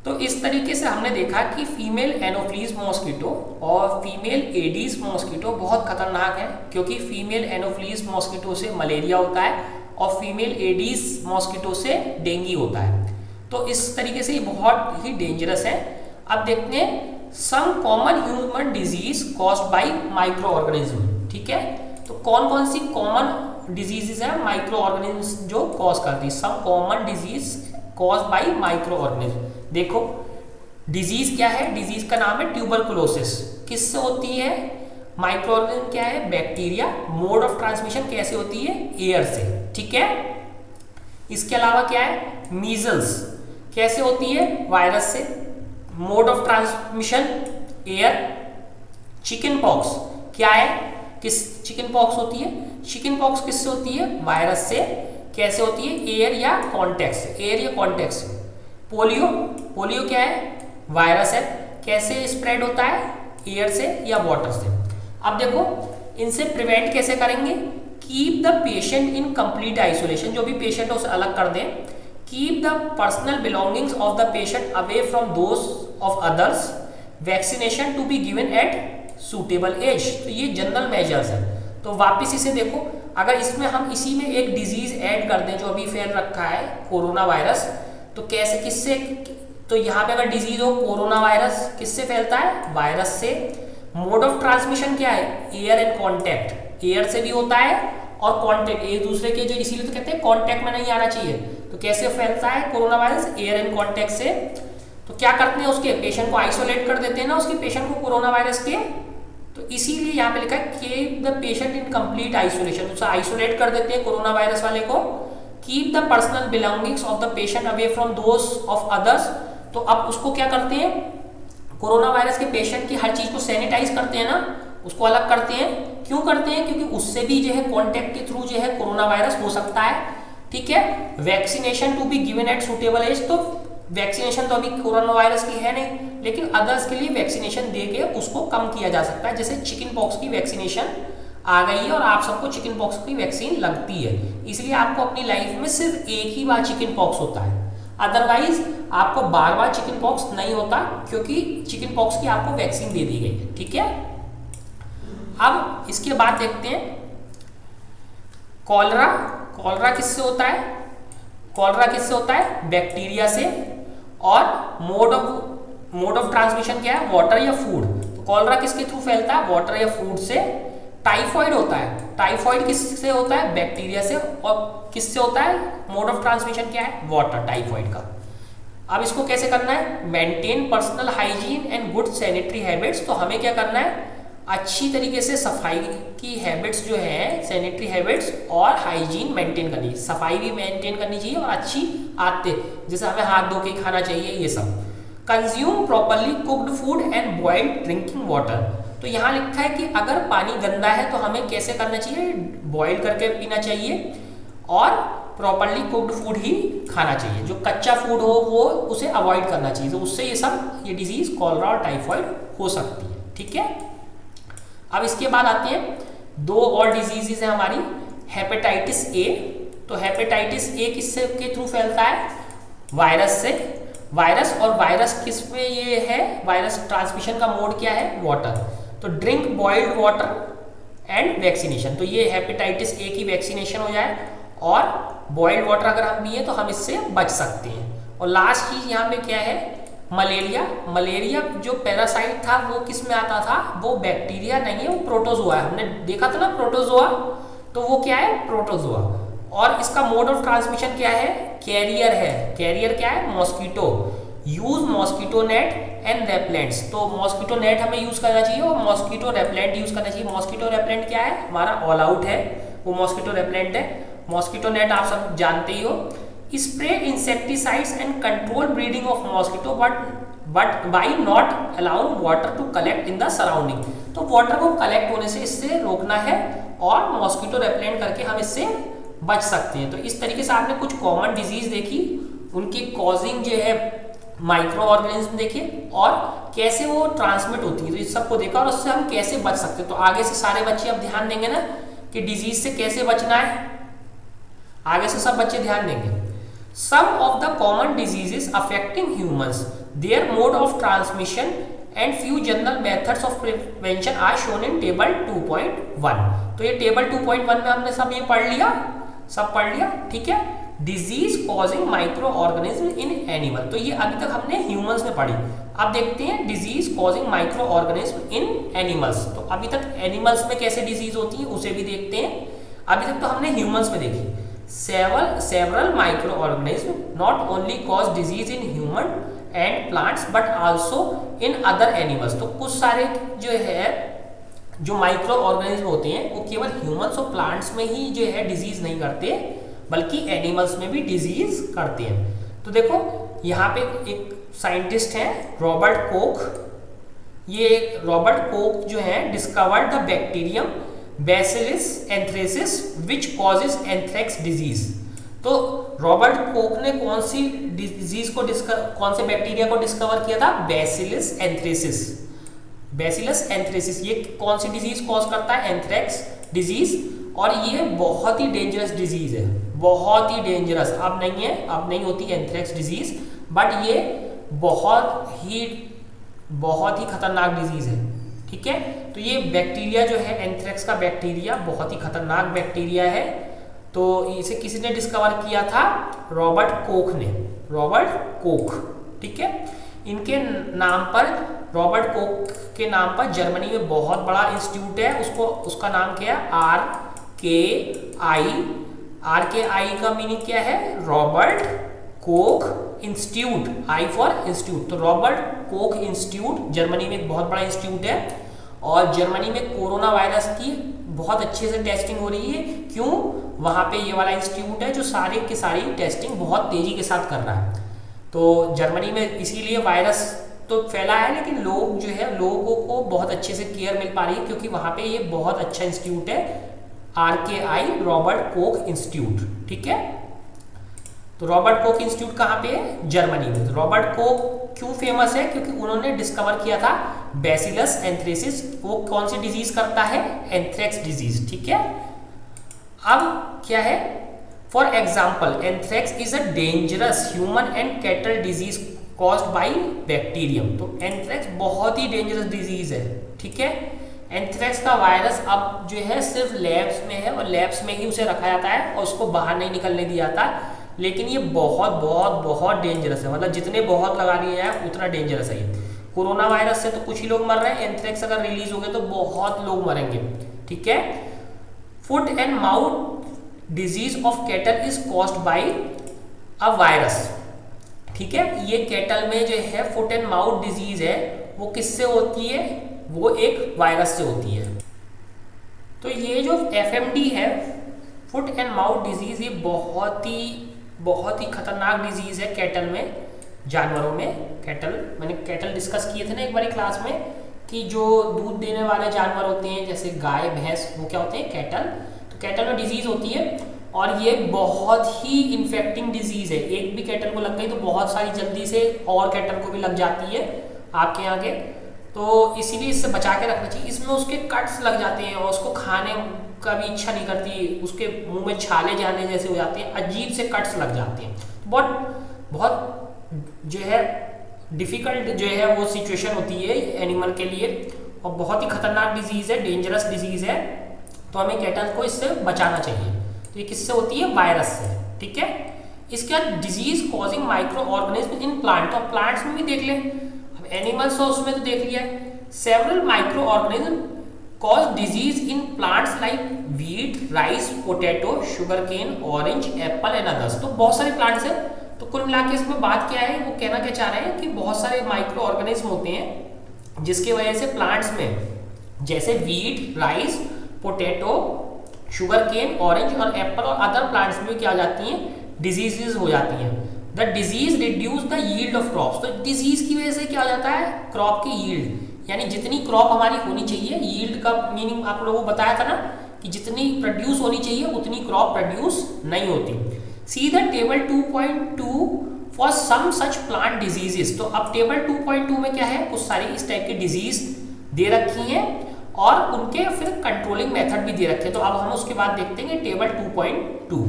तो इस तरीके से हमने देखा कि फीमेल एनोफ्लीज मॉस्किटो और फीमेल एडीज मॉस्किटो बहुत खतरनाक है, क्योंकि फीमेल एनोफ्लीज मॉस्किटो से मलेरिया होता है और फीमेल एडीज मॉस्किटो से डेंगू होता है। तो इस तरीके से ये बहुत ही डेंजरस है। अब देखते हैं some common human disease caused by micro organism. ठीक है, तो कौन कौन सी कॉमन डिजीजेस है माइक्रो ऑर्गेनिज्म जो कॉज करती है। Some common disease caused by micro organism. देखो डिजीज क्या है, डिजीज का नाम है ट्यूबरकुलोसिस। किससे होती है, माइक्रो ऑर्गेनिज्म क्या है, बैक्टीरिया। मोड ऑफ ट्रांसमिशन कैसे होती है, एयर से। ठीक है, इसके अलावा क्या है, मीजल्स कैसे होती है, वायरस से। Mode of transmission air. Chicken pox क्या है, किस चिकन पॉक्स होती है, चिकन पॉक्स किससे होती है, वायरस से। कैसे होती है, एयर या कॉन्टेक्ट से, एयर या कॉन्टेक्ट से। पोलियो, पोलियो क्या है, वायरस है। कैसे स्प्रेड होता है, एयर से या वाटर से। अब देखो इनसे प्रिवेंट कैसे करेंगे, keep the patient in complete isolation. जो भी पेशेंट है उसे अलग कर दें। Keep the personal belongings of the patient away from those of others. Vaccination to be given at suitable age. तो ये जनरल मेजर्स है। तो वापस इसे देखो, अगर इसमें हम इसी में एक डिजीज ऐड कर दें जो अभी फैल रखा है, कोरोना वायरस, तो कैसे, किससे, तो यहाँ पे अगर डिजीज हो कोरोना वायरस, किससे फैलता है, वायरस से। मोड ऑफ ट्रांसमिशन क्या है, एयर एंड कॉन्टैक्ट, एयर से भी होता है और कॉन्टैक्ट, एक दूसरे के जो, इसीलिए तो कहते हैं कॉन्टैक्ट में नहीं आना चाहिए। तो कैसे फैलता है corona virus, air and contact से। तो क्या करते हैं, उसके पेशेंट को आइसोलेट कर देते हैं ना, उसके पेशेंट को कोरोना वायरस के। तो इसीलिए यहाँ पे लिखा है keep the patient in complete isolation, उसे आइसोलेट कर देते हैं कोरोना वायरस वाले को। Keep the personal belongings of the patient away from those of others. तो अब उसको क्या करते हैं, कोरोना वायरस के पेशेंट की हर चीज को सैनिटाइज करते हैं ना, उसको अलग करते हैं। क्यों करते हैं, क्योंकि उससे भी जो है कॉन्टेक्ट के थ्रू जो है कोरोना वायरस हो सकता है। ठीक है, vaccination to be given at suitable age. तो वैक्सीनेशन तो अभी कोरोना वायरस की है नहीं, लेकिन अदर्स के लिए वैक्सीनेशन दे के उसको कम किया जा सकता है। जैसे चिकन पॉक्स की वैक्सीनेशन आ गई है और आप सबको चिकन पॉक्स की वैक्सीन लगती है, इसलिए आपको अपनी लाइफ में सिर्फ एक ही बार चिकन पॉक्स होता है। अदरवाइज आपको बार बार चिकन पॉक्स नहीं होता, क्योंकि चिकन पॉक्स की आपको वैक्सीन दे दी गई है। ठीक है, अब इसके बाद देखते हैं कॉलरा। कॉलरा किससे होता है, कॉलरा किससे होता है, बैक्टीरिया से। और मोड ऑफ ट्रांसमिशन क्या है, वाटर या फूड। तो कॉलरा किसके थ्रू फैलता है, वाटर या फूड से। टाइफॉइड होता है, टाइफॉइड किससे होता है, बैक्टीरिया से। और किससे होता है, मोड ऑफ ट्रांसमिशन क्या है, वाटर, टाइफॉइड का। अब इसको कैसे करना है, maintain personal hygiene and good sanitary habits. तो हमें क्या करना है, अच्छी तरीके से सफाई की हैबिट्स जो है, सैनिटरी हैबिट्स और हाइजीन मेंटेन करनी, सफाई भी मेंटेन करनी चाहिए और अच्छी आदतें, जैसे हमें हाथ धो के खाना चाहिए, ये सब। Consume properly cooked food and boiled drinking water. तो यहाँ लिखा है कि अगर पानी गंदा है तो हमें कैसे करना चाहिए, बॉइल करके पीना चाहिए और प्रॉपरली कुक्ड फूड ही खाना चाहिए। जो कच्चा फूड हो वो उसे अवॉइड करना चाहिए। तो उससे ये सब, ये डिजीज कॉलरा और टाइफॉइड हो सकती है। ठीक है, अब इसके बाद आते हैं दो और डिजीजेज है हमारी, हेपेटाइटिस ए। तो हेपेटाइटिस ए किससे के थ्रू फैलता है, वायरस से। वायरस, और वायरस किस में ये है, वायरस ट्रांसमिशन का मोड क्या है, वाटर। तो drink boiled water and vaccination. तो ये हेपेटाइटिस ए की वैक्सीनेशन हो जाए और बॉइल्ड वाटर अगर हम पिए तो हम इससे बच सकते हैं। और लास्ट चीज यहाँ पे क्या है, मलेरिया। मलेरिया जो पैरासाइट था वो किस में आता था, वो बैक्टीरिया नहीं है, वो प्रोटोजोआ है। हमने देखा था ना प्रोटोजोआ, तो वो क्या है, प्रोटोजोआ। और इसका मोड ऑफ ट्रांसमिशन क्या है, कैरियर है। कैरियर क्या है, mosquito. Use mosquito net and repellents. तो मॉस्किटो नेट हमें यूज करना चाहिए और मॉस्किटो रेपलेंट यूज करना चाहिए। मॉस्किटो रेपलेंट क्या है, हमारा ऑल आउट है, वो मॉस्किटो रेपलेंट है। मॉस्किटो नेट आप सब जानते ही हो। Spray insecticides and control breeding of mosquito but by not allowing water to collect in the surrounding. तो वाटर को कलेक्ट होने से इससे रोकना है और मॉस्किटो रेपलेंट करके हम इससे बच सकते हैं। तो इस तरीके से आपने कुछ कॉमन डिजीज देखी, उनकी कॉजिंग जो है माइक्रो ऑर्गेनिज्म देखे और कैसे वो ट्रांसमिट होती है। तो इस सबको देखा और उससे हम कैसे बच सकते हैं। तो आगे से सारे बच्चे अब ध्यान देंगे ना कि डिजीज से कैसे बचना है, आगे से सब बच्चे ध्यान देंगे। Some of the common diseases affecting humans, their mode of transmission and few general methods of prevention are shown in table 2.1। तो ये टेबल 2.1 में हमने सब ये पढ़ लिया, सब पढ़ लिया, ठीक है। Disease causing micro organism in animal, तो ये अभी तक हमने ह्यूमंस में पढ़ी। अब देखते हैं disease causing micro organism in animals. तो अभी तक एनिमल्स में कैसे डिजीज होती है उसे भी देखते हैं। अभी तक तो हमने ह्यूमंस में देखी। Several micro organism not only cause disease in human and plants but also in other animals. तो कुछ सारे जो है जो माइक्रो ऑर्गेनिज्म होते हैं वो केवल ह्यूमंस और प्लांट्स में ही जो है डिजीज नहीं करते, बल्कि एनिमल्स में भी डिजीज करते हैं। तो देखो यहाँ पे एक साइंटिस्ट हैं रॉबर्ट कोख। ये रॉबर्ट कोख जो है discovered the bacterium bacillus anthracis which causes anthrax disease. तो रॉबर्ट कोख ने कौन सी डिजीज को कौन से बैक्टीरिया को डिस्कवर किया था? Bacillus anthracis. बैसिलस एंथ्रेसिस ये कौन सी डिजीज कॉज करता है? Anthrax disease. और ये बहुत ही डेंजरस डिजीज है, बहुत ही डेंजरस। अब नहीं होती एंथ्रेक्स डिजीज, बट ये बहुत ही खतरनाक डिजीज है, ठीक है। तो ये बैक्टीरिया जो है एंथ्रेक्स का बैक्टीरिया बहुत ही खतरनाक बैक्टीरिया है। तो इसे किसी ने डिस्कवर किया था? रॉबर्ट कोख ने, रॉबर्ट कोख, ठीक है। इनके नाम पर, रॉबर्ट कोख के नाम पर जर्मनी में बहुत बड़ा इंस्टीट्यूट है, उसका नाम क्या है? RKI का मीनिंग क्या है? रॉबर्ट कोख इंस्टीट्यूट, I फॉर इंस्टीट्यूट। तो रॉबर्ट कोख इंस्टीट्यूट जर्मनी में एक बहुत बड़ा इंस्टीट्यूट है, और जर्मनी में कोरोना वायरस की बहुत अच्छे से टेस्टिंग हो रही है। क्यों? वहाँ पे ये वाला इंस्टीट्यूट है जो सारी की सारी टेस्टिंग बहुत तेजी के साथ कर रहा है। तो जर्मनी में इसीलिए वायरस तो फैला है, लेकिन लोग जो है लोगों को बहुत अच्छे से केयर मिल पा रही है, क्योंकि वहाँ पे ये बहुत अच्छा इंस्टीट्यूट है, RKI रॉबर्ट कोख इंस्टीट्यूट, ठीक है। तो रॉबर्ट कोख इंस्टीट्यूट कहाँ पे है? जर्मनी में। तो रॉबर्ट कोख क्यों फेमस है? क्योंकि उन्होंने डिस्कवर किया था बैसिलस एंथ्रेसिस। वो कौन सी डिजीज करता है? एंथ्रेक्स डिजीज, ठीक है। अब क्या है? For example anthrax is a dangerous human and cattle disease caused bye bacterium. तो एंथ्रेक्स बहुत ही डेंजरस डिजीज है, ठीक है। एंथ्रेक्स का वायरस अब जो है सिर्फ लैब्स में है, और लैब्स में ही उसे रखा जाता है और उसको बाहर नहीं निकलने दिया जाता। लेकिन ये बहुत बहुत बहुत डेंजरस है, मतलब जितने बहुत लगा लिए हैं उतना डेंजरस है ये। कोरोना वायरस से तो कुछ ही लोग मर रहे हैं, एंथ्रेक्स अगर रिलीज हो गए तो बहुत लोग मरेंगे, ठीक है। Foot and mouth disease of cattle is caused by a virus, ठीक है। ये कैटल में जो है फुट एंड माउथ डिजीज है वो किससे होती है? वो एक वायरस से होती है। तो ये जो FMD है, फुट एंड माउथ डिजीज, ये बहुत ही खतरनाक डिजीज है कैटल में, जानवरों में। मैंने कैटल डिस्कस किए थे ना एक बारी क्लास में, कि जो दूध देने वाले जानवर होते हैं जैसे गाय भैंस, वो क्या होते हैं? कैटल। तो कैटल में डिजीज होती है, और ये बहुत ही इन्फेक्टिंग डिजीज है। एक भी कैटल को लग गई तो बहुत सारी जल्दी से और कैटल को भी लग जाती है आपके यहाँ के। तो इसीलिए इससे बचा के रखना चाहिए। इसमें उसके कट्स लग जाते हैं और उसको खाने का भी इच्छा नहीं करती, उसके मुंह में छाले जाने जैसे हो जाते हैं, अजीब से कट्स लग जाते हैं। बहुत जो है डिफिकल्ट जो है वो सिचुएशन होती है एनिमल के लिए, और बहुत ही खतरनाक डिजीज है, डेंजरस डिजीज है। तो हमें कैटल को इससे बचाना चाहिए। तो ये किससे होती है? वायरस से, ठीक है। इसके बाद disease causing micro organism in plant. तो प्लांट्स में भी देख लें, अब एनिमल्स हो उसमें तो देख लिया। Several micro organism cause disease in plants like wheat, rice, potato, sugar cane, orange, apple and others. तो बहुत सारे प्लांट्स हैं। तो कुल मिला के इसमें बात क्या है, वो कहना क्या चाह रहे हैं कि बहुत सारे माइक्रो ऑर्गेनिज्म होते हैं जिसकी वजह से प्लांट्स में जैसे wheat, rice, potato, sugar cane, orange और एप्पल और अदर प्लांट्स में क्या जाती हैं? डिजीजेज हो जाती हैं। The disease reduce the yield of crops. तो डिजीज की वजह से क्या हो जाता है? क्रॉप की यील्ड, यानी जितनी क्रॉप हमारी होनी चाहिए, यील्ड का मीनिंग आप लोगों को बताया था ना कि जितनी प्रोड्यूस होनी चाहिए उतनी क्रॉप प्रोड्यूस नहीं होती। See the table 2.2 for some such plant diseases. तो अब टेबल 2.2 में क्या है? कुछ सारी इस टाइप की डिजीज दे रखी हैं और उनके फिर कंट्रोलिंग मेथड भी दे रखे हैं। तो अब हम उसके बाद देखते हैं टेबल 2.2।